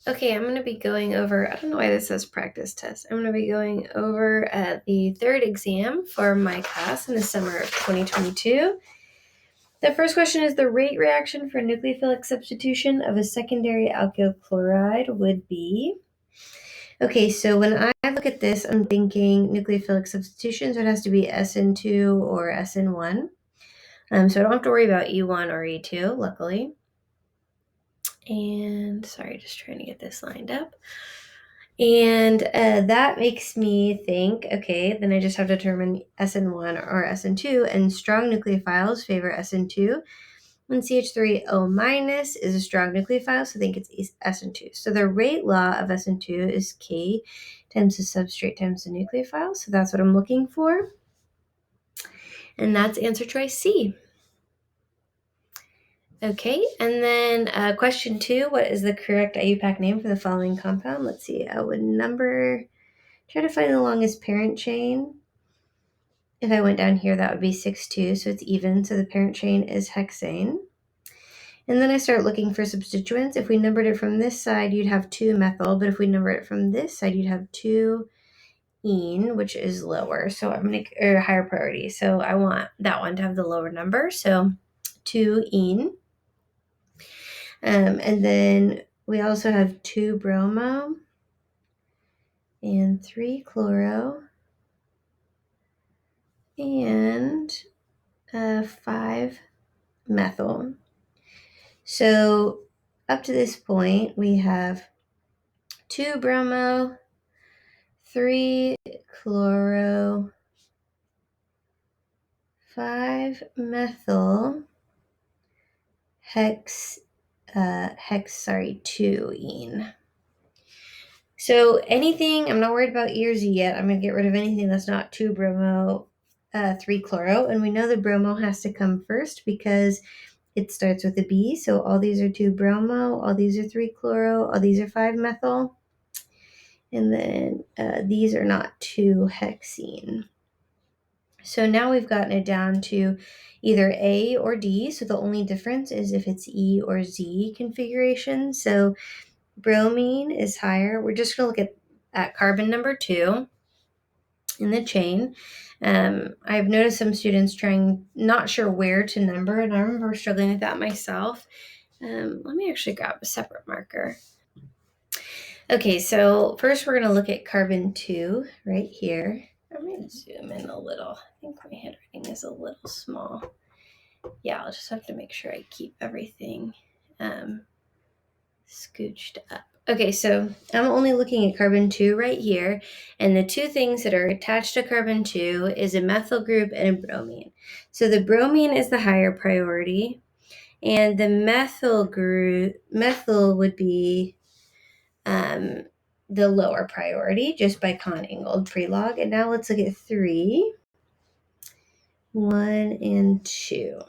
Okay, I'm going to be going over, I don't know why this says practice test. I'm going to be going over the third exam for my class in the summer of 2022. The first question is the rate reaction for nucleophilic substitution of a secondary alkyl chloride would be. Okay, so when I look at this, I'm thinking nucleophilic substitution, so it has to be SN2 or SN1. So I don't have to worry about E1 or E2, luckily. And sorry, just trying to get this lined up. And that makes me think, okay, then I just have to determine SN1 or SN2, and strong nucleophiles favor SN2. And CH3O minus is a strong nucleophile, so I think it's SN2. So the rate law of SN2 is K times the substrate times the nucleophile. So that's what I'm looking for. And that's answer choice C. Okay, and then question 2, what is the correct IUPAC name for the following compound? Let's see, I would try to find the longest parent chain. If I went down here, that would be 6,2, so it's even, so the parent chain is hexane. And then I start looking for substituents. If we numbered it from this side, you'd have 2-methyl, but if we number it from this side, you'd have 2-ene, which is lower, so I'm going to, or higher priority. So I want that one to have the lower number, so 2-ene. And then we also have 2-bromo and 3-chloro and 5-methyl. So up to this point, we have 2-bromo, 3-chloro, 5-methyl, 2-ene. So anything, I'm not worried about E or Z yet. I'm going to get rid of anything that's not 2-bromo, 3-chloro. And we know the bromo has to come first because it starts with a B. So all these are 2-bromo, all these are 3-chloro, all these are 5-methyl. And then these are not 2-hexene. So now we've gotten it down to either A or D. So the only difference is if it's E or Z configuration. So bromine is higher. We're just going to look at carbon number 2 in the chain. I've noticed some students not sure where to number, and I remember struggling with that myself. Let me actually grab a separate marker. Okay, so first we're going to look at carbon 2 right here. I'm going to zoom in a little. I think my handwriting is a little small. Yeah, I'll just have to make sure I keep everything scooched up. Okay, so I'm only looking at carbon 2 right here, and the two things that are attached to carbon 2 is a methyl group and a bromine. So the bromine is the higher priority, and the methyl would be the lower priority just by con-angled pre-log. And now let's look at 3, 1, and 2.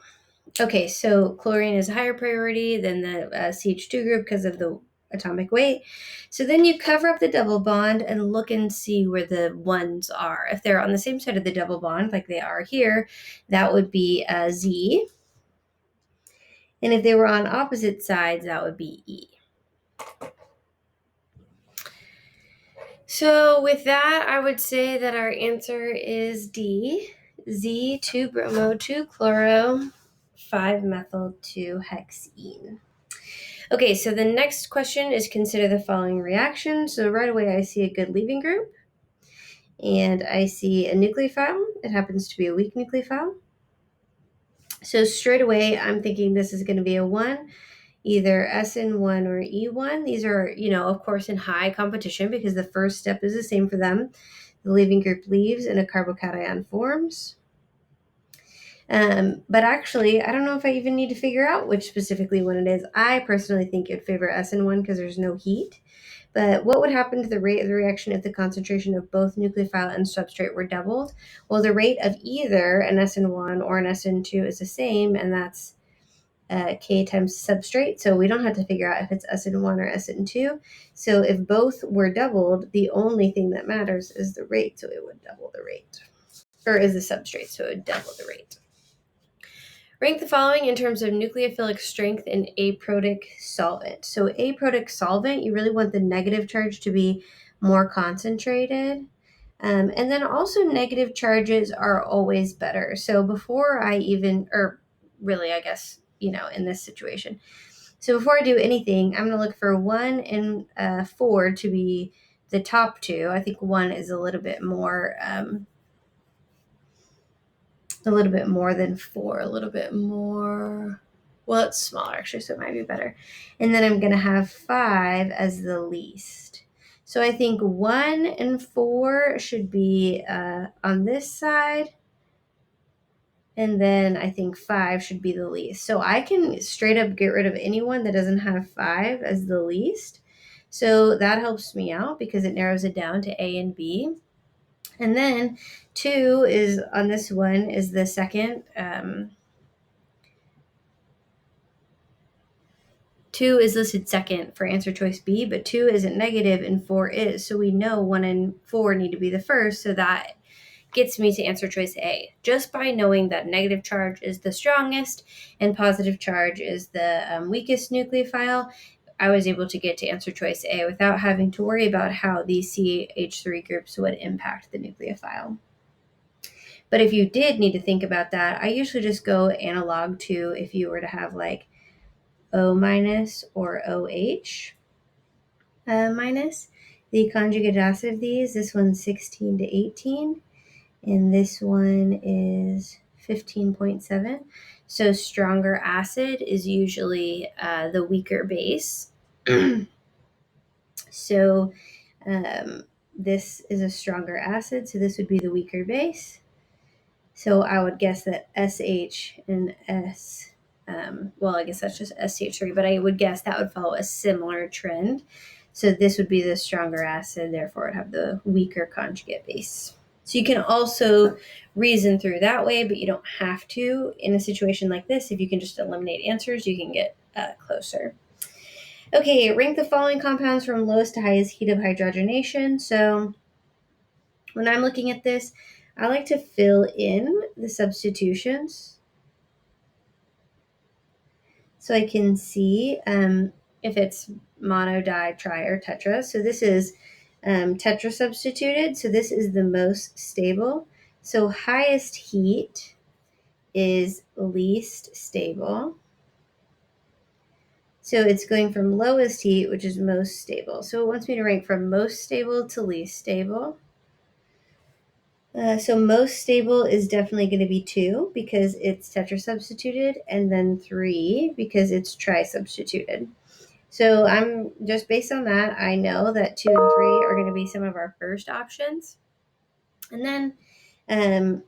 Okay, so chlorine is a higher priority than the CH2 group because of the atomic weight. So then you cover up the double bond and look and see where the ones are. If they're on the same side of the double bond, like they are here, that would be Z. And if they were on opposite sides, that would be E. So with that, I would say that our answer is D. Z, 2-bromo, 2-chloro, 5-methyl, 2-hexene. Okay, so the next question is consider the following reaction. So right away I see a good leaving group, and I see a nucleophile. It happens to be a weak nucleophile. So straight away I'm thinking this is going to be a 1, either SN1 or E1. These are, of course, in high competition because the first step is the same for them. The leaving group leaves and a carbocation forms. But actually, I don't know if I even need to figure out which specifically one it is. I personally think it would favor SN1 because there's no heat. But what would happen to the rate of the reaction if the concentration of both nucleophile and substrate were doubled? Well, the rate of either an SN1 or an SN2 is the same, and that's K times substrate. So we don't have to figure out if it's SN1 or SN2. So if both were doubled, the only thing that matters is the rate. So it would double the rate. Or is the substrate, so it would double the rate. Rank the following in terms of nucleophilic strength and aprotic solvent. So aprotic solvent, you really want the negative charge to be more concentrated. And then also negative charges are always better. So before I even, or really, I guess, in this situation. So before I do anything, I'm going to look for 1 and 4 to be the top two. I think 1 is a little bit more than 4, a little bit more. Well, it's smaller actually, so it might be better. And then I'm going to have 5 as the least. So I think 1 and 4 should be on this side. And then I think 5 should be the least. So I can straight up get rid of anyone that doesn't have 5 as the least. So that helps me out because it narrows it down to A and B. And then 2 is on this one is the second. 2 is listed second for answer choice B, but 2 isn't negative and 4 is. So we know 1 and 4 need to be the first. So that gets me to answer choice A. Just by knowing that negative charge is the strongest and positive charge is the weakest nucleophile, I was able to get to answer choice A without having to worry about how these CH3 groups would impact the nucleophile. But if you did need to think about that, I usually just go analog to if you were to have like O minus or OH minus. The conjugate acid of these, this one's 16 to 18, and this one is 15.7. So stronger acid is usually the weaker base. So this is a stronger acid, so this would be the weaker base. So I would guess that SH and S, well, I guess that's just SCH3, but I would guess that would follow a similar trend. So this would be the stronger acid, therefore it would have the weaker conjugate base. So you can also reason through that way, but you don't have to. In a situation like this, if you can just eliminate answers, you can get closer. Okay, rank the following compounds from lowest to highest heat of hydrogenation. So when I'm looking at this, I like to fill in the substitutions so I can see if it's mono, di, tri, or tetra. So this is tetra substituted, so this is the most stable. So highest heat is least stable. So it's going from lowest heat, which is most stable. So it wants me to rank from most stable to least stable. So most stable is definitely going to be 2 because it's tetrasubstituted, and then 3 because it's trisubstituted. So I'm just based on that, I know that 2 and 3 are going to be some of our first options. And then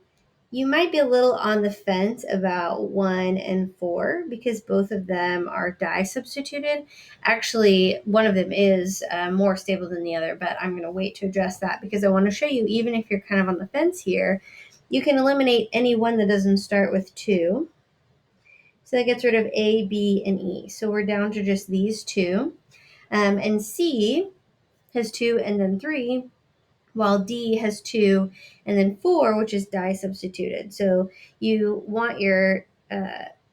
you might be a little on the fence about 1 and 4 because both of them are di-substituted. Actually, one of them is more stable than the other, but I'm going to wait to address that because I want to show you, even if you're kind of on the fence here, you can eliminate any one that doesn't start with 2. So that gets rid of A, B, and E. So we're down to just these 2. And C has 2 and then 3. While D has 2 and then 4, which is di-substituted. So you want your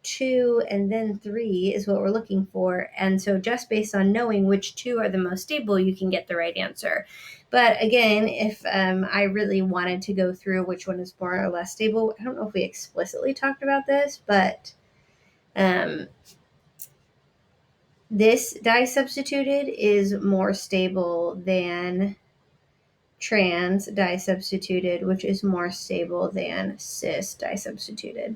2 and then 3 is what we're looking for. And so just based on knowing which 2 are the most stable, you can get the right answer. But again, if I really wanted to go through which one is more or less stable, I don't know if we explicitly talked about this, but this di-substituted is more stable than trans di-substituted, which is more stable than cis di-substituted.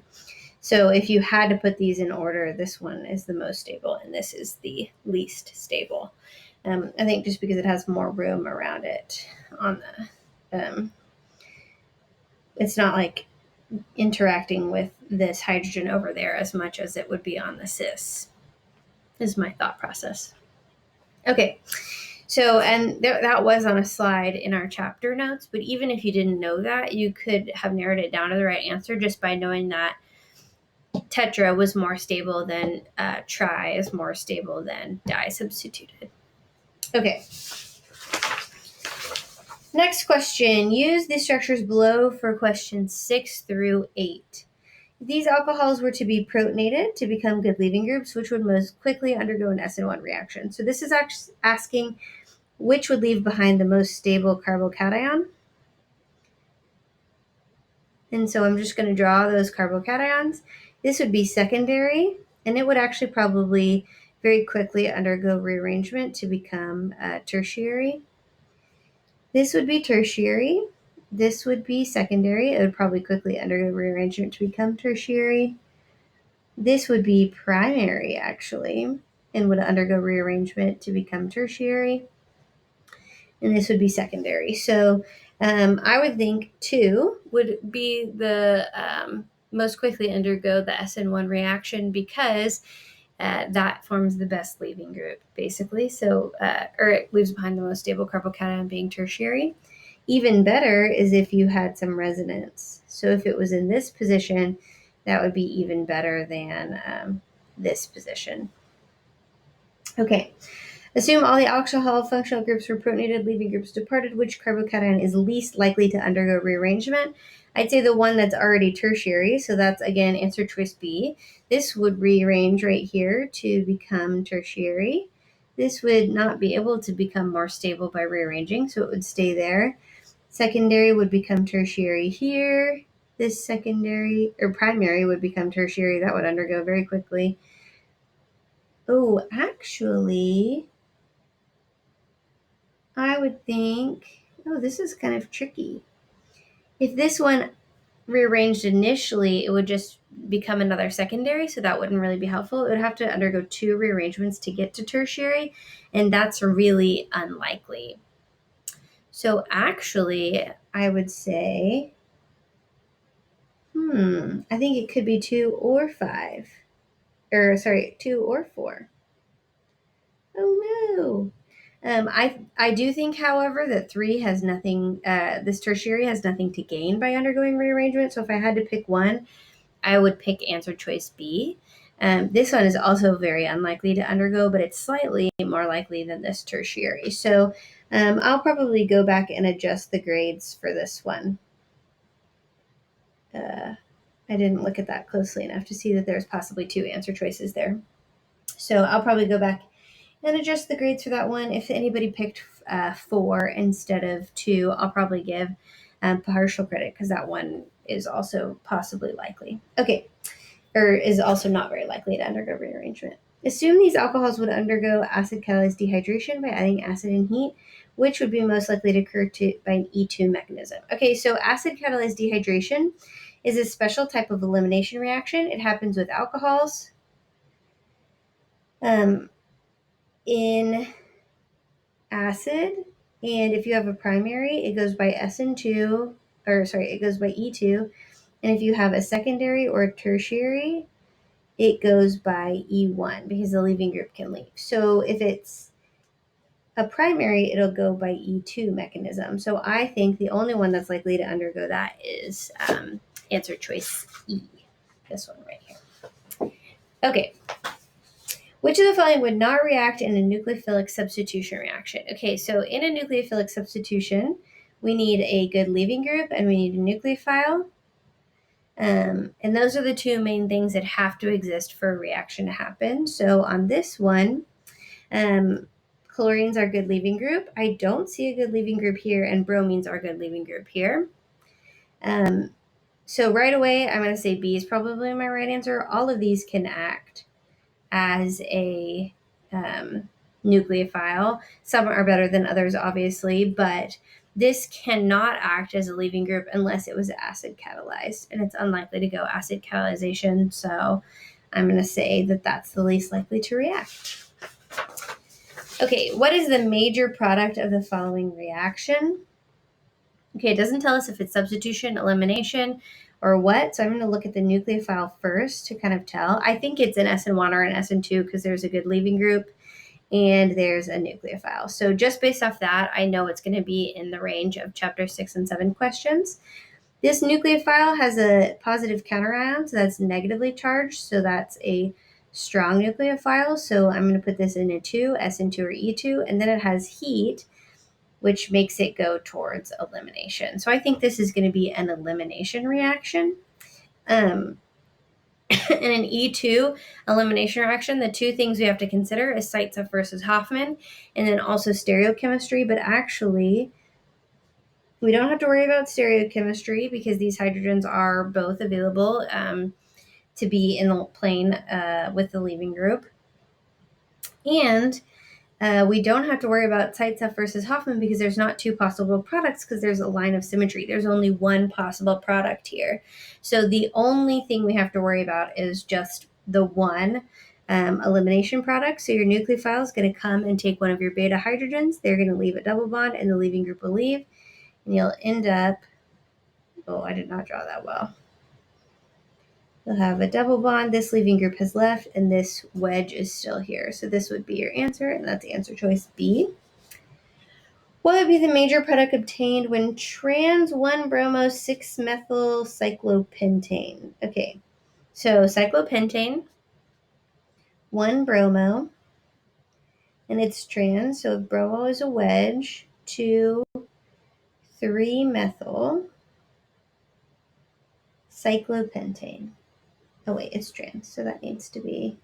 So if you had to put these in order, this one is the most stable and this is the least stable. I think just because it has more room around it on the, it's not like interacting with this hydrogen over there as much as it would be on the cis, is my thought process. Okay. So, and that was on a slide in our chapter notes, but even if you didn't know that, you could have narrowed it down to the right answer just by knowing that tetra was more stable than tri is more stable than di-substituted. Okay. Next question. Use the structures below for questions 6 through 8. These alcohols were to be protonated to become good leaving groups, which would most quickly undergo an SN1 reaction. So this is asking which would leave behind the most stable carbocation. And so I'm just going to draw those carbocations. This would be secondary, and it would actually probably very quickly undergo rearrangement to become tertiary. This would be tertiary. This would be secondary. It would probably quickly undergo rearrangement to become tertiary. This would be primary, actually, and would undergo rearrangement to become tertiary. And this would be secondary. So I would think 2 would be the most quickly undergo the SN1 reaction because that forms the best leaving group, basically. So, or it leaves behind the most stable carbocation being tertiary. Even better is if you had some resonance. So if it was in this position, that would be even better than this position. Okay. Assume all the alcohol functional groups were protonated, leaving groups departed. Which carbocation is least likely to undergo rearrangement? I'd say the one that's already tertiary. So that's, again, answer choice B. This would rearrange right here to become tertiary. This would not be able to become more stable by rearranging, so it would stay there. Secondary would become tertiary here. This secondary or primary would become tertiary. That would undergo very quickly. Oh, actually, I would think, oh, this is kind of tricky. If this one rearranged initially, it would just become another secondary, so that wouldn't really be helpful. It would have to undergo 2 rearrangements to get to tertiary, and that's really unlikely. So actually, I would say, I think it could be 2 or 5. Or, sorry, 2 or 4. Oh, no. I do think, however, that 3 has nothing, this tertiary has nothing to gain by undergoing rearrangement. So if I had to pick one, I would pick answer choice B. This one is also very unlikely to undergo, but it's slightly more likely than this tertiary. So I'll probably go back and adjust the grades for this one. I didn't look at that closely enough to see that there's possibly 2 answer choices there. So I'll probably go back and adjust the grades for that one. If anybody picked 4 instead of 2, I'll probably give partial credit because that one is also possibly likely. Okay, or is also not very likely to undergo rearrangement. Assume these alcohols would undergo acid-catalyzed dehydration by adding acid and heat, which would be most likely to occur by an E2 mechanism. Okay, so acid-catalyzed dehydration is a special type of elimination reaction. It happens with alcohols. In acid, and if you have a primary, it goes by SN2, it goes by E2, and if you have a secondary or a tertiary, it goes by E1 because the leaving group can leave. So if it's a primary, it'll go by E2 mechanism. So I think the only one that's likely to undergo that is answer choice E, this one right here. Okay. Which of the following would not react in a nucleophilic substitution reaction? Okay, so in a nucleophilic substitution, we need a good leaving group and we need a nucleophile. And those are the 2 main things that have to exist for a reaction to happen. So on this one, chlorines are good leaving group. I don't see a good leaving group here, and bromines are good leaving group here. So right away, I'm going to say B is probably my right answer. All of these can act as a nucleophile. Some are better than others, obviously, but this cannot act as a leaving group unless it was acid catalyzed, and it's unlikely to go acid catalyzation, so I'm going to say that that's the least likely to react. Okay, what is the major product of the following reaction? Okay, it doesn't tell us if it's substitution, elimination, or what, so I'm going to look at the nucleophile first to kind of tell. I think it's an SN1 or an SN2 because there's a good leaving group and there's a nucleophile. So just based off that, I know it's going to be in the range of chapter 6 and 7 questions. This nucleophile has a positive counterion, so that's negatively charged, so that's a strong nucleophile. So I'm going to put this in a 2, SN2 or E2, and then it has heat, which makes it go towards elimination. So I think this is going to be an elimination reaction. In an E2 elimination reaction, the two things we have to consider is Zaitsev versus Hoffman, and then also stereochemistry. But actually, we don't have to worry about stereochemistry because these hydrogens are both available to be in the plane with the leaving group. And we don't have to worry about Zaitsev versus Hoffman because there's not two possible products because there's a line of symmetry. There's only one possible product here. So the only thing we have to worry about is just the one elimination product. So your nucleophile is going to come and take one of your beta hydrogens. They're going to leave a double bond and the leaving group will leave. And you'll end up, oh, I did not draw that well. You'll have a double bond, this leaving group has left, and this wedge is still here. So this would be your answer, and that's answer choice B. What would be the major product obtained when trans 1-bromo 6-methyl cyclopentane? Okay, so cyclopentane, 1-bromo, and it's trans, so if bromo is a wedge, 2,3-methyl cyclopentane. Oh wait, it's trans, so that needs to be,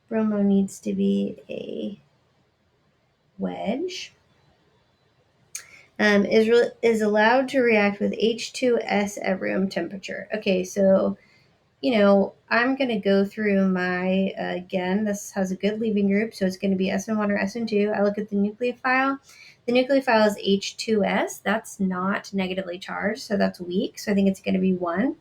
bromo needs to be a wedge. Is allowed to react with H2S at room temperature. Okay, so, I'm going to go through my, again, this has a good leaving group, so it's going to be SN1 or SN2. I look at the nucleophile. The nucleophile is H2S. That's not negatively charged, so that's weak. So I think it's going to be 1.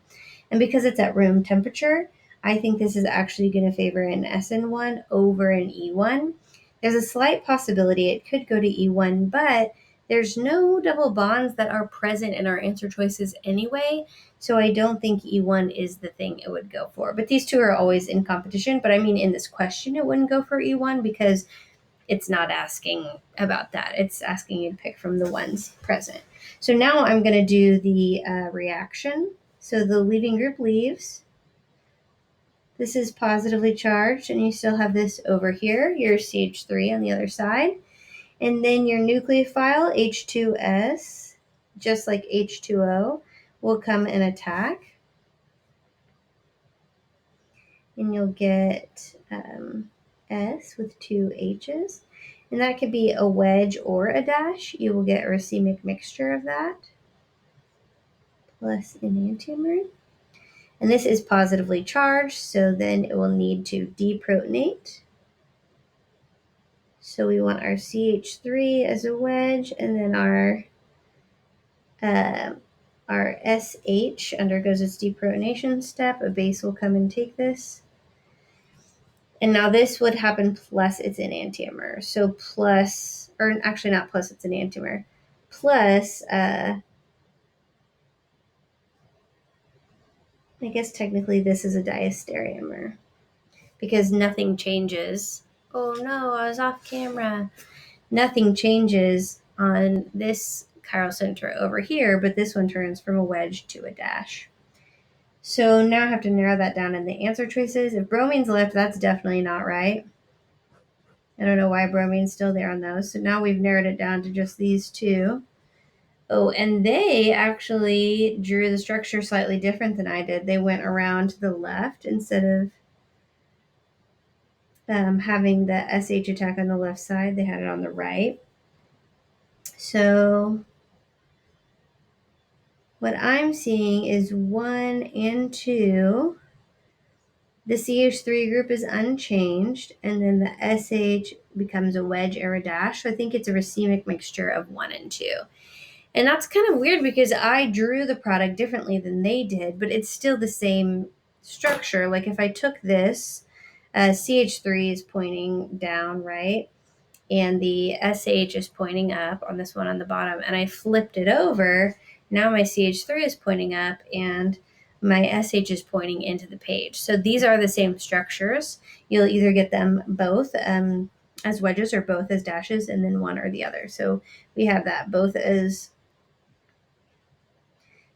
And because it's at room temperature, I think this is actually going to favor an SN1 over an E1. There's a slight possibility it could go to E1, but there's no double bonds that are present in our answer choices anyway, so I don't think E1 is the thing it would go for. But these two are always in competition, but I mean in this question it wouldn't go for E1 because it's not asking about that. It's asking you to pick from the ones present. So now I'm going to do the reaction. So the leaving group leaves. This is positively charged, and you still have this over here, your CH3 on the other side. And then your nucleophile, H2S, just like H2O, will come and attack. And you'll get S with 2 H's. And that could be a wedge or a dash. You will get a racemic mixture of that, plus enantiomer. And this is positively charged, so then it will need to deprotonate. So we want our CH3 as a wedge, and then our SH undergoes its deprotonation step. A base will come and take this. And now this would happen plus its enantiomer. So plus, or actually not plus its enantiomer, plus, I guess technically this is a diastereomer because nothing changes. Oh no, I was off camera. Nothing changes on this chiral center over here, but this one turns from a wedge to a dash. So now I have to narrow that down in the answer choices. If bromine's left, that's definitely not right. I don't know why bromine's still there on those. So now we've narrowed it down to just these two. Oh, and they actually drew the structure slightly different than I did. They went around to the left instead of having the SH attack on the left side. They had it on the right. So what I'm seeing is 1 and 2. The CH3 group is unchanged, and then the SH becomes a wedge or a dash. So I think it's a racemic mixture of 1 and 2. And that's kind of weird because I drew the product differently than they did, but it's still the same structure. Like if I took this, CH3 is pointing down, right? And the SH is pointing up on this one on the bottom, and I flipped it over. Now my CH3 is pointing up, and my SH is pointing into the page. So these are the same structures. You'll either get them both as wedges or both as dashes, and then one or the other. So we have that both as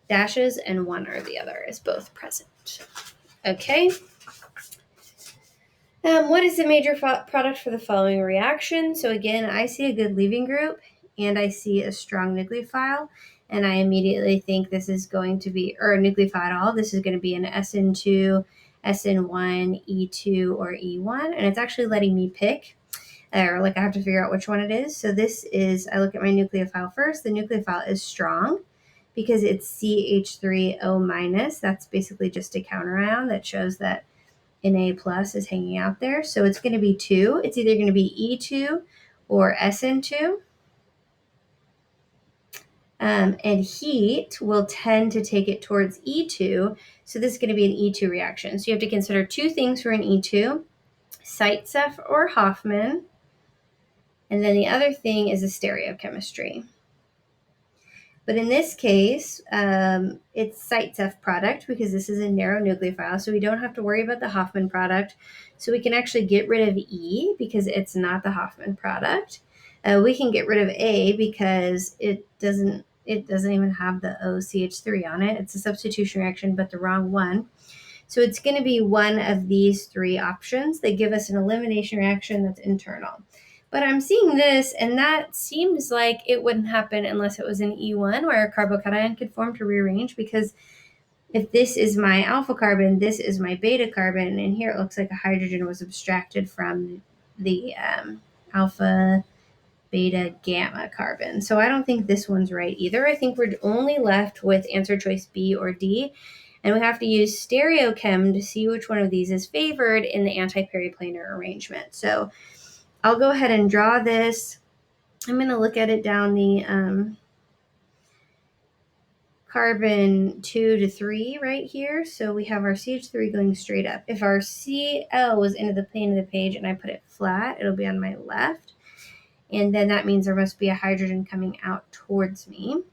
dashes and one or the other is both present. Okay. What is the major product for the following reaction? So again, I see a good leaving group and I see a strong nucleophile. and I immediately think this is going to be, or a nucleophile, this is going to be an SN2, SN1, E2, or E1, and it's actually letting me pick, or like I have to figure out which one it is. So this is, I look at my nucleophile first. The nucleophile is strong because it's CH3O minus. That's basically just a counter ion that shows that Na plus is hanging out there. So it's going to be 2. It's either going to be E2 or SN2. And heat will tend to take it towards E2. So this is going to be an E2 reaction. So you have to consider two things for an E2, Zaitsev or Hoffman. And then the other thing is a stereochemistry. But in this case, it's Zaitsev product because this is a narrow nucleophile, so we don't have to worry about the Hoffman product. So we can actually get rid of E because it's not the Hoffman product. We can get rid of A because it doesn't even have the OCH3 on it. It's a substitution reaction, but the wrong one. So it's going to be one of these three options. They give us an elimination reaction that's internal. But I'm seeing this, and that seems like it wouldn't happen unless it was an E1 where a carbocation could form to rearrange, because if this is my alpha carbon, this is my beta carbon, and here it looks like a hydrogen was abstracted from the alpha, beta, gamma carbon. So I don't think this one's right either. I think we're only left with answer choice B or D, and we have to use stereochem to see which one of these is favored in the anti-periplanar arrangement. So I'll go ahead and draw this. I'm going to look at it down the carbon 2 to 3 right here. So we have our CH3 going straight up. If our Cl was into the plane of the page and I put it flat, it'll be on my left. And then that means there must be a hydrogen coming out towards me.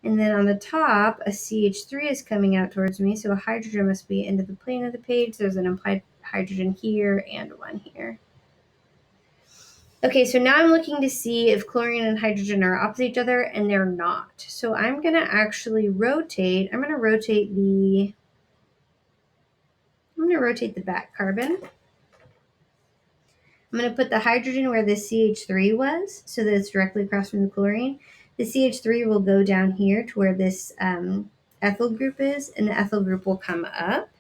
And then on the top, a CH3 is coming out towards me, so a hydrogen must be into the plane of the page. There's an implied hydrogen here and one here. Okay, so now I'm looking to see if chlorine and hydrogen are opposite each other, and they're not. So I'm going to actually rotate. I'm going to rotate the back carbon. I'm going to put the hydrogen where the CH3 was, so that it's directly across from the chlorine. The CH3 will go down here to where this ethyl group is, and the ethyl group will come up.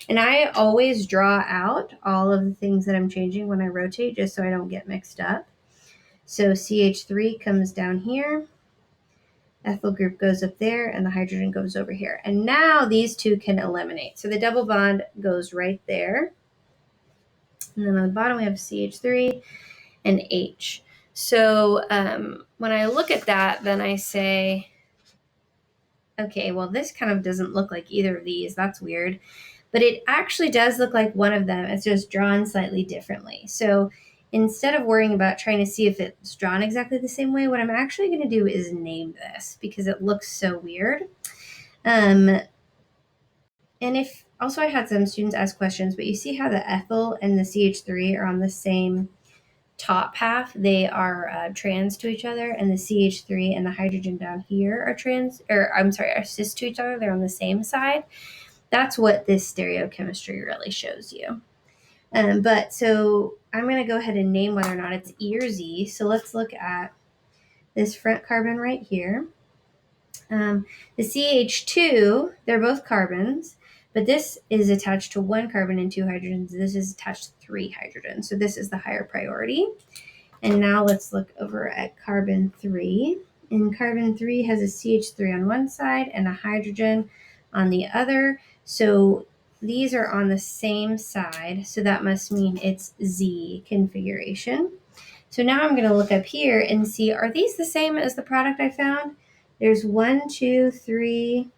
And I always draw out all of the things that I'm changing when I rotate, just so I don't get mixed up. So CH3 comes down here, ethyl group goes up there, and the hydrogen goes over here. And now these two can eliminate. So the double bond goes right there. And then on the bottom we have CH3 and H. So when I look at that, then I say, okay, well, this kind of doesn't look like either of these. That's weird. But it actually does look like one of them. It's just drawn slightly differently. So instead of worrying about trying to see if it's drawn exactly the same way, what I'm actually going to do is name this because it looks so weird. And if also, I had some students ask questions, but you see how the ethyl and the CH3 are on the same top half? They are trans to each other, and the CH3 and the hydrogen down here are cis to each other. They're on the same side. That's what this stereochemistry really shows you. But so I'm going to go ahead and name whether or not it's E or Z. So let's look at this front carbon right here. The CH2, they're both carbons, but this is attached to one carbon and two hydrogens. This is attached to three hydrogens. So this is the higher priority. And now let's look over at carbon 3. And carbon 3 has a CH3 on one side and a hydrogen on the other. So these are on the same side. So that must mean it's Z configuration. So now I'm going to look up here and see, are these the same as the product I found? There's 1, 2, 3,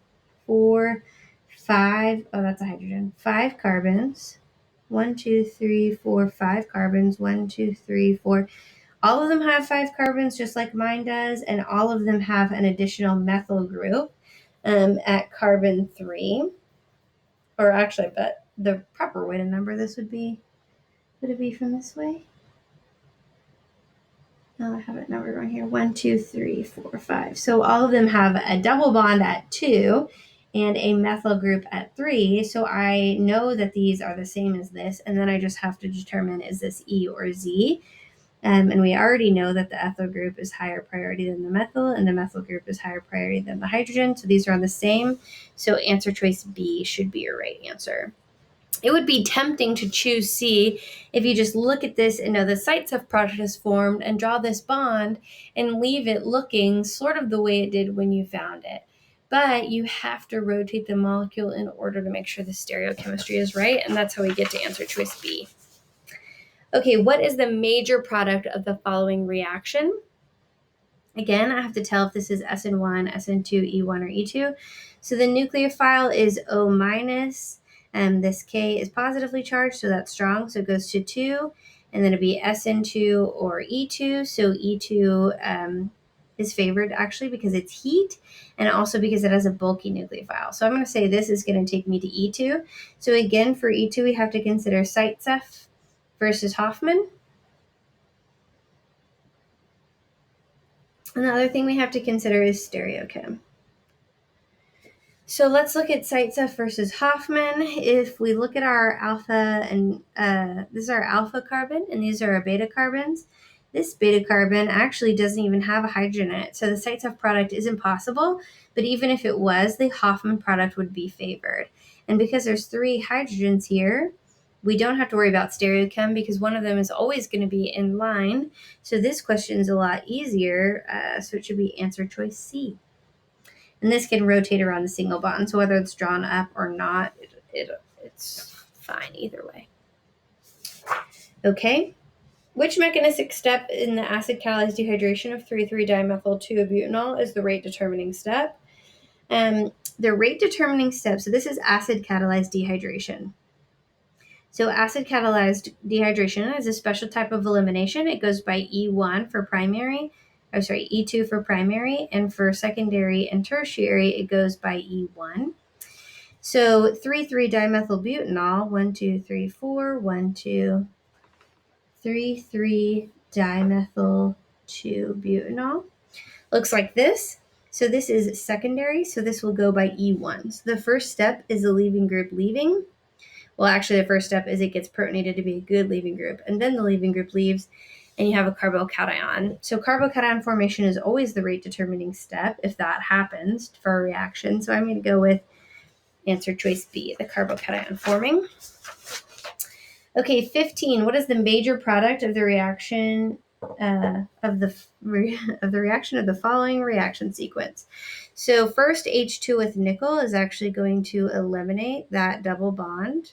4, 5. Oh, that's a hydrogen. 5 carbons. 1, 2, 3, 4, 5 carbons. 1, 2, 3, 4. All of them have 5 carbons, just like mine does, and all of them have an additional methyl group at carbon 3. Or actually, but the proper way to number this would it be from this way? No, I have it numbered right here. 1, 2, 3, 4, 5. So all of them have a double bond at 2 and a methyl group at 3. So I know that these are the same as this, and then I just have to determine, is this E or Z? And we already know that the ethyl group is higher priority than the methyl, and the methyl group is higher priority than the hydrogen. So these are on the same. So answer choice B should be your right answer. It would be tempting to choose C if you just look at this and know the site-Ceph product is formed and draw this bond and leave it looking sort of the way it did when you found it. But you have to rotate the molecule in order to make sure the stereochemistry is right, and that's how we get to answer choice B. Okay, what is the major product of the following reaction? Again, I have to tell if this is SN1, SN2, E1, or E2. So the nucleophile is O minus, and this K is positively charged, so that's strong, so it goes to 2, and then it'd be SN2 or E2, so E2 is favored actually because it's heat, and also because it has a bulky nucleophile. So I'm going to say this is going to take me to E2. So again, for E2, we have to consider site-Ceph versus Hoffman. And the other thing we have to consider is stereochem. So let's look at site-Ceph versus Hoffman. If we look at our alpha, and this is our alpha carbon, and these are our beta carbons, this beta carbon actually doesn't even have a hydrogen in it. So the site-Ceph product isn't possible, but even if it was, the Hoffman product would be favored. And because there's 3 hydrogens here, we don't have to worry about stereochem because one of them is always going to be in line. So this question is a lot easier, so it should be answer choice C. And this can rotate around the single bond, so whether it's drawn up or not, it's fine either way. Okay, which mechanistic step in the acid-catalyzed dehydration of 3,3-dimethyl-2-butanol is the rate-determining step? The rate-determining step, so this is acid-catalyzed dehydration. So acid-catalyzed dehydration is a special type of elimination. It goes by E1 for primary, E2 for primary, and for secondary and tertiary, it goes by E1. So 3,3-dimethylbutanol, 1, 2, 3, 4, 1, 2, 3, 3-dimethyl-2-butanol. Looks like this. So this is secondary, so this will go by E1. So the first step is the leaving group leaving. Well, actually, the first step is it gets protonated to be a good leaving group, and then the leaving group leaves, and you have a carbocation. So carbocation formation is always the rate-determining step if that happens for a reaction. So I'm going to go with answer choice B, the carbocation forming. Okay, 15. What is the major product of the reaction of the reaction of the following reaction sequence? So first, H2 with nickel is actually going to eliminate that double bond.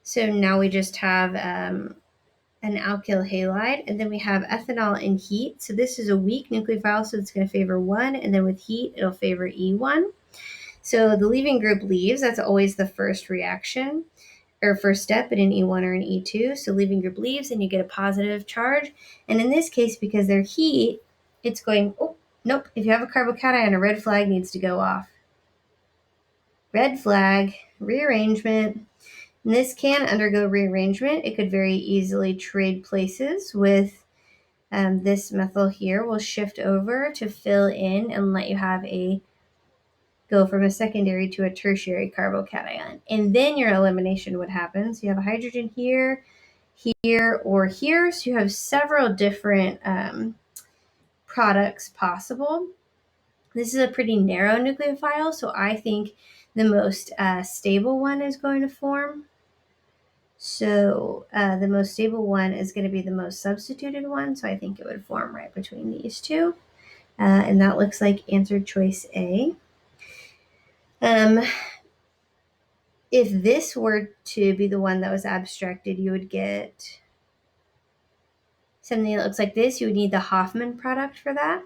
So now we just have an alkyl halide, and then we have ethanol in heat. So this is a weak nucleophile, so it's going to favor 1, and then with heat, it'll favor E1. So the leaving group leaves. That's always the first reaction, or first step in an E1 or an E2. So leaving group leaves, and you get a positive charge. And in this case, because they're heat, it's going, oh, nope. If you have a carbocation, a red flag needs to go off. Red flag, rearrangement. And this can undergo rearrangement. It could very easily trade places with this methyl here. Will shift over to fill in and let you have go from a secondary to a tertiary carbocation. And then your elimination would happen. So you have a hydrogen here, here, or here. So you have several different products possible. This is a pretty narrow nucleophile, so I think the most stable one is going to form. So the most stable one is going to be the most substituted one, so I think it would form right between these two. And that looks like answer choice A. If this were to be the one that was abstracted, you would get something that looks like this. You would need the Hoffman product for that.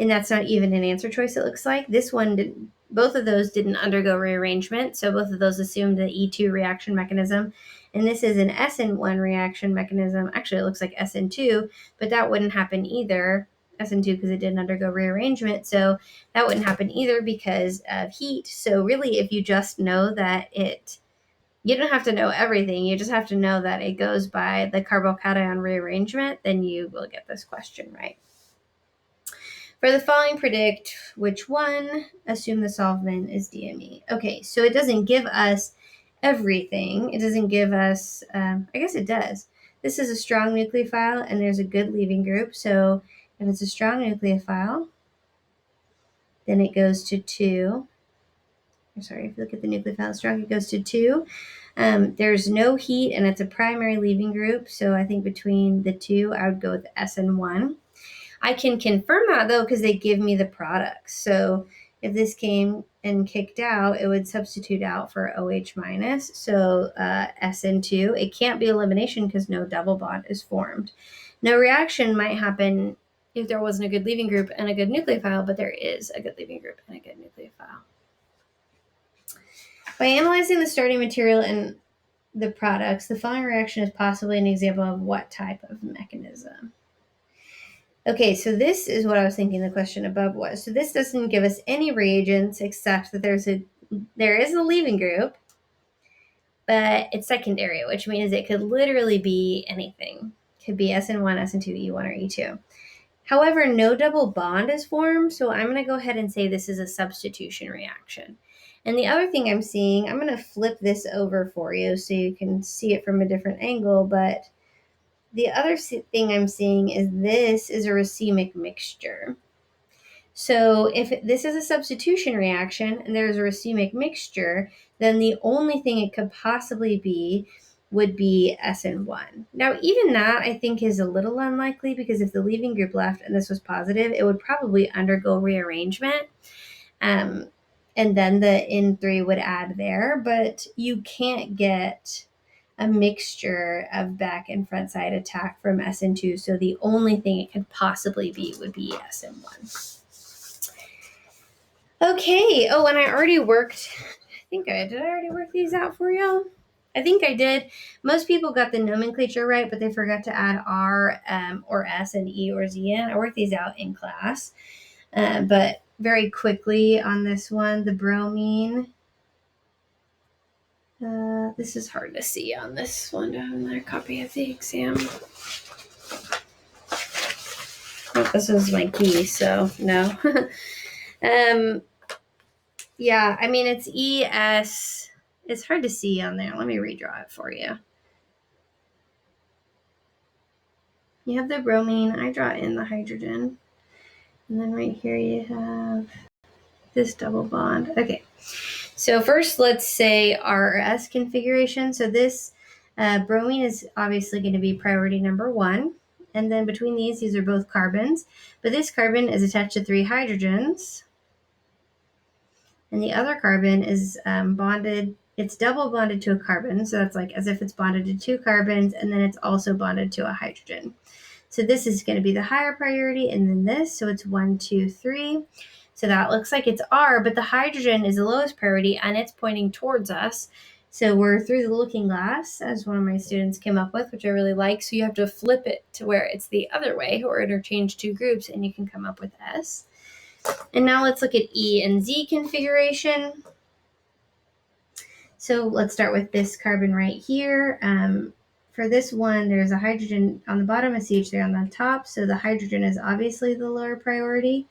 And that's not even an answer choice, it looks like. This one didn't. Both of those didn't undergo rearrangement, so both of those assumed the E2 reaction mechanism. And this is an SN1 reaction mechanism. Actually, it looks like SN2, but that wouldn't happen either. SN2 because it didn't undergo rearrangement, so that wouldn't happen either because of heat. So really, if you just know that you don't have to know everything. You just have to know that it goes by the carbocation rearrangement, then you will get this question right. For the following, predict which one. Assume the solvent is DME. Okay, so it doesn't give us everything. It doesn't give us, I guess it does. this is a strong nucleophile and there's a good leaving group. So if it's a strong nucleophile, then it goes to 2. Sorry, if you look at the nucleophile strong, it goes to 2. There's no heat and it's a primary leaving group. So I think between the two, I would go with SN1. I can confirm that though, because they give me the products. So if this came and kicked out, it would substitute out for OH minus. So SN2, it can't be elimination because no double bond is formed. No reaction might happen if there wasn't a good leaving group and a good nucleophile, but there is a good leaving group and a good nucleophile. By analyzing the starting material and the products, the following reaction is possibly an example of what type of mechanism? Okay, so this is what I was thinking the question above was. So this doesn't give us any reagents except that there is a leaving group, but it's secondary, which means it could literally be anything. It could be SN1, SN2, E1, or E2. However, no double bond is formed, so I'm going to go ahead and say this is a substitution reaction. And the other thing I'm seeing, I'm going to flip this over for you so you can see it from a different angle, but the other thing I'm seeing is this is a racemic mixture. So if this is a substitution reaction and there's a racemic mixture, then the only thing it could possibly be would be SN1. Now, even that I think is a little unlikely because if the leaving group left and this was positive, it would probably undergo rearrangement. And then the N3 would add there, but you can't get a mixture of back and front side attack from SN2. So the only thing it could possibly be would be SN1. Okay. Oh, and I already worked, did I already work these out for y'all? I think I did. Most people got the nomenclature right, but they forgot to add R or S and E or Z in. I worked these out in class. But very quickly on this one, the bromine. This is hard to see on this one. Another copy of the exam. Oh, this was my key, so no. Yeah, I mean, it's ES. It's hard to see on there. Let me redraw it for you. You have the bromine. I draw in the hydrogen. And then right here you have this double bond. Okay. So first, let's say RS configuration. So this bromine is obviously going to be priority number 1. And then between these are both carbons. But this carbon is attached to 3 hydrogens. And the other carbon is bonded. It's double bonded to a carbon. So that's like as if it's bonded to 2 carbons. And then it's also bonded to a hydrogen. So this is going to be the higher priority. And then this. So it's 1, 2, 3. So that looks like it's R, but the hydrogen is the lowest priority and it's pointing towards us. So we're through the looking glass, as one of my students came up with, which I really like. So you have to flip it to where it's the other way or interchange 2 groups and you can come up with S. And now let's look at E and Z configuration. So let's start with this carbon right here. For this one, there's a hydrogen on the bottom, a CH3 on the top. So the hydrogen is obviously the lower priority.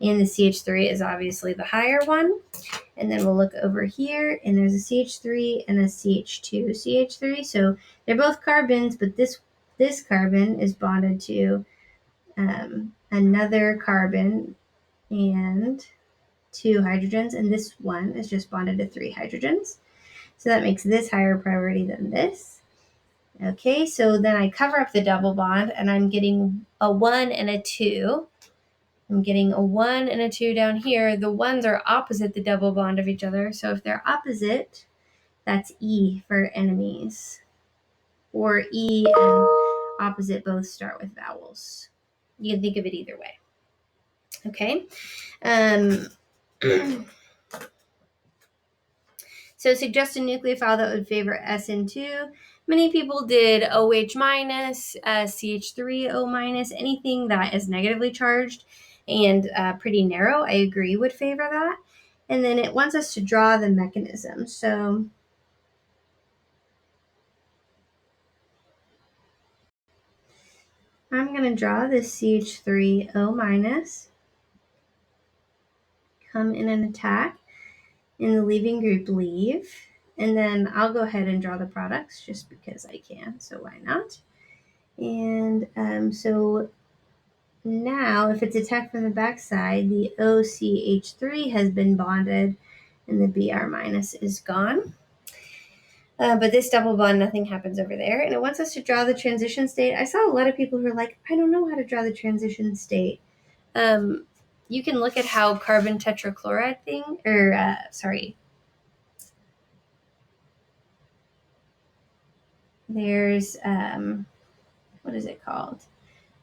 And the CH3 is obviously the higher one. And then we'll look over here, and there's a CH3 and a CH2 CH3. So they're both carbons, but this carbon is bonded to another carbon and 2 hydrogens, and this one is just bonded to 3 hydrogens. So that makes this higher priority than this. Okay, so then I cover up the double bond, and I'm getting a 1 and a 2. I'm getting a 1 and a 2 down here. The 1s are opposite the double bond of each other. So if they're opposite, that's E for enemies. Or E and opposite both start with vowels. You can think of it either way. Okay. So suggested nucleophile that would favor SN2. Many people did OH minus, CH3O minus, anything that is negatively charged and pretty narrow, I agree, would favor that. And then it wants us to draw the mechanism. So I'm going to draw this CH3O minus, come in and attack, in the leaving group leave, and then I'll go ahead and draw the products just because I can, so why not? And so now, if it's attacked from the backside, the OCH3 has been bonded and the Br minus is gone. But this double bond, nothing happens over there. And it wants us to draw the transition state. I saw a lot of people who are like, I don't know how to draw the transition state. You can look at how carbon tetrachloride thing, there's, what is it called?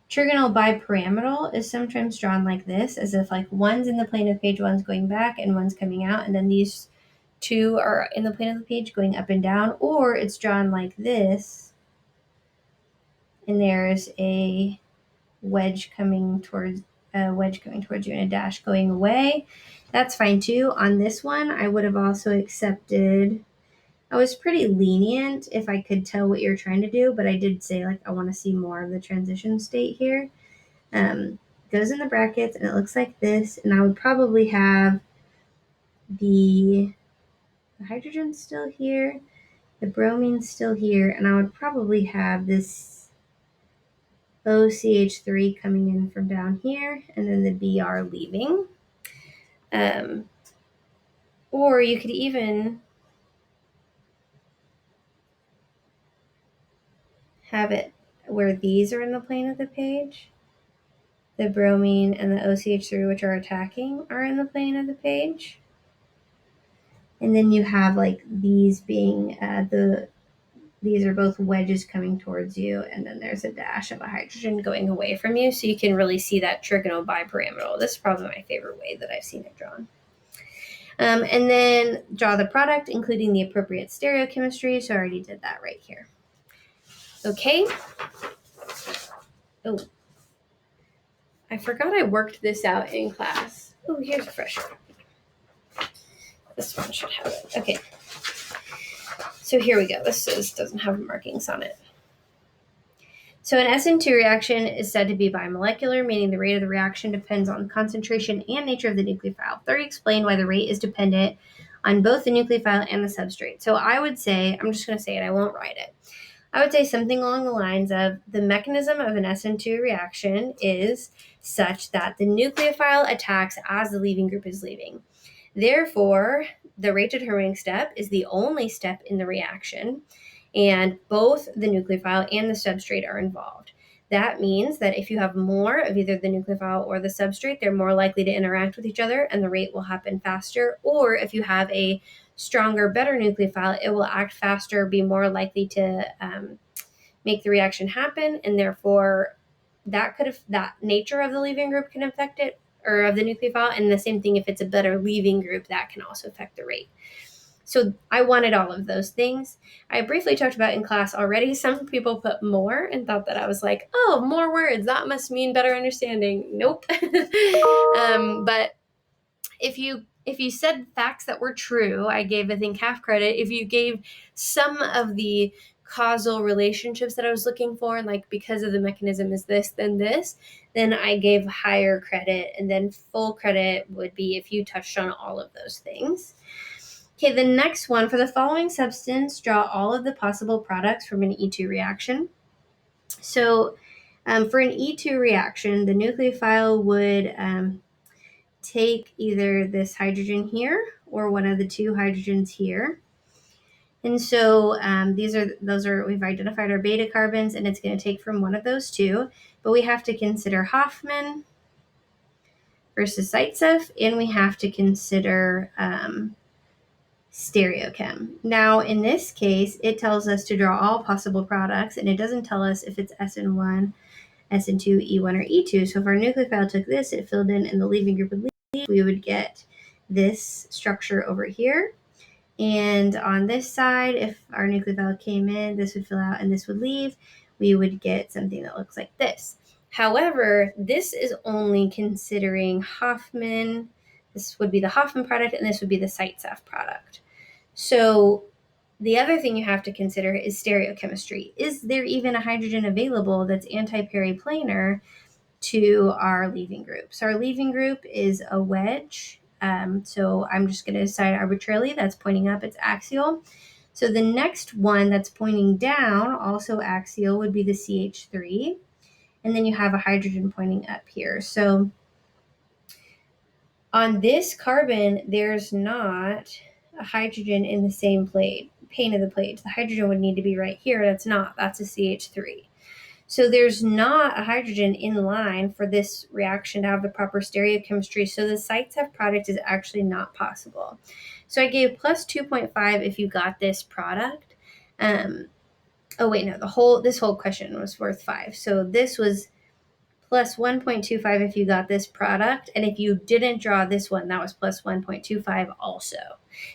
Trigonal bipyramidal is sometimes drawn like this, as if like one's in the plane of page, one's going back, and one's coming out, and then these two are in the plane of the page going up and down, or it's drawn like this, and there's a wedge coming towards you and a dash going away. That's fine too. On this one, I would have also accepted. I was pretty lenient if I could tell what you're trying to do, but I did say like I want to see more of the transition state here. Goes in the brackets and it looks like this, and I would probably have the hydrogen still here, the bromine still here, and I would probably have this OCH3 coming in from down here, and then the Br leaving. Or you could even have it where these are in the plane of the page. The bromine and the OCH3, which are attacking, are in the plane of the page. And then you have like these being these are both wedges coming towards you, and then there's a dash of a hydrogen going away from you, so you can really see that trigonal bipyramidal. This is probably my favorite way that I've seen it drawn. And then draw the product, including the appropriate stereochemistry. So I already did that right here. Okay. Oh, I forgot I worked this out in class. Oh, here's a fresh one. This one should have it. Okay. So here we go. This doesn't have markings on it. So an SN2 reaction is said to be bimolecular, meaning the rate of the reaction depends on the concentration and nature of the nucleophile. Let me explain why the rate is dependent on both the nucleophile and the substrate. So I would say, I'm just going to say it, I won't write it. I would say something along the lines of the mechanism of an SN2 reaction is such that the nucleophile attacks as the leaving group is leaving. Therefore, the rate determining step is the only step in the reaction, and both the nucleophile and the substrate are involved. That means that if you have more of either the nucleophile or the substrate, they're more likely to interact with each other and the rate will happen faster. Or if you have a stronger, better nucleophile, it will act faster, be more likely to make the reaction happen, and therefore that nature of the leaving group can affect it, or of the nucleophile, and the same thing if it's a better leaving group, that can also affect the rate. So I wanted all of those things. I briefly talked about in class already. Some people put more and thought that I was like, oh, more words, that must mean better understanding. Nope. But if you said facts that were true, I gave, I think, half credit. If you gave some of the causal relationships that I was looking for, and like because of the mechanism is this, then I gave higher credit, and then full credit would be if you touched on all of those things. Okay, the next one, for the following substance, draw all of the possible products from an E2 reaction. So for an E2 reaction, the nucleophile would take either this hydrogen here or one of the two hydrogens here. And so we've identified our beta carbons, and it's going to take from one of those two, but we have to consider Hofmann versus Zaitsev, and we have to consider Stereochem. Now, in this case, it tells us to draw all possible products, and it doesn't tell us if it's SN1, SN2, E1, or E2. So if our nucleophile took this, it filled in, and the leaving group would leave, we would get this structure over here. And on this side, if our nucleophile came in, this would fill out and this would leave, we would get something that looks like this. However, this is only considering Hofmann. This would be the Hofmann product, and this would be the Zaitsev product. So the other thing you have to consider is stereochemistry. Is there even a hydrogen available that's anti-periplanar to our leaving group? So our leaving group is a wedge. So I'm just going to decide arbitrarily that's pointing up, it's axial. So the next one that's pointing down, also axial, would be the CH3. And then you have a hydrogen pointing up here. So on this carbon, there's not a hydrogen in the same pane of the plate. The hydrogen would need to be right here. That's not. That's a CH3. So there's not a hydrogen in line for this reaction to have the proper stereochemistry. So the sites have product is actually not possible. So I gave plus 2.5 if you got this product. Oh wait, no, this whole question was worth 5. So this was plus 1.25 if you got this product. And if you didn't draw this one, that was plus 1.25 also.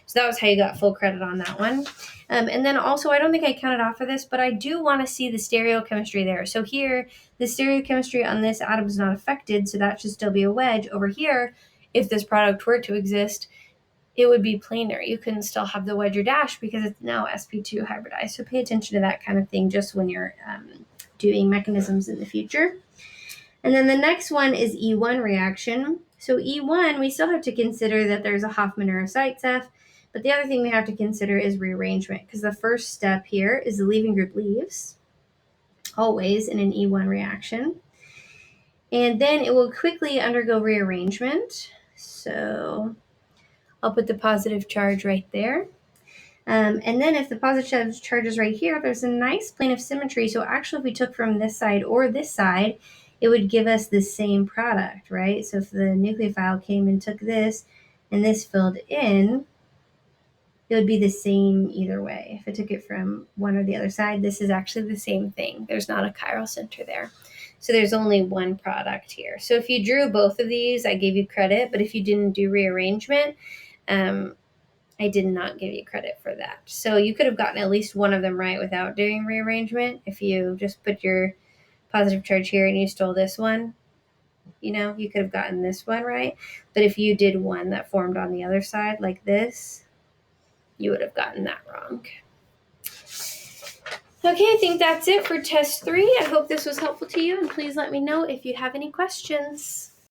So that was how you got full credit on that one. And then also, I don't think I counted off for this, but I do want to see the stereochemistry there. So here, the stereochemistry on this atom is not affected, so that should still be a wedge. Over here, if this product were to exist, it would be planar. You couldn't still have the wedge or dash because it's now sp2 hybridized. So pay attention to that kind of thing just when you're doing mechanisms in the future. And then the next one is E1 reaction. So E1, we still have to consider that there's a Hoffman or a Zaitsev, but the other thing we have to consider is rearrangement, because the first step here is the leaving group leaves, always in an E1 reaction. And then it will quickly undergo rearrangement. So I'll put the positive charge right there. And then if the positive charge is right here, there's a nice plane of symmetry. So actually, if we took from this side or this side, it would give us the same product, right? So if the nucleophile came and took this and this filled in, it would be the same either way. If I took it from one or the other side, this is actually the same thing. There's not a chiral center there. So there's only one product here. So if you drew both of these, I gave you credit. But if you didn't do rearrangement, I did not give you credit for that. So you could have gotten at least one of them right without doing rearrangement. If you just put your positive charge here and you stole this one, you could have gotten this one right. But if you did one that formed on the other side like this, you would have gotten that wrong. Okay, I think that's it for test 3. I hope this was helpful to you, and please let me know if you have any questions.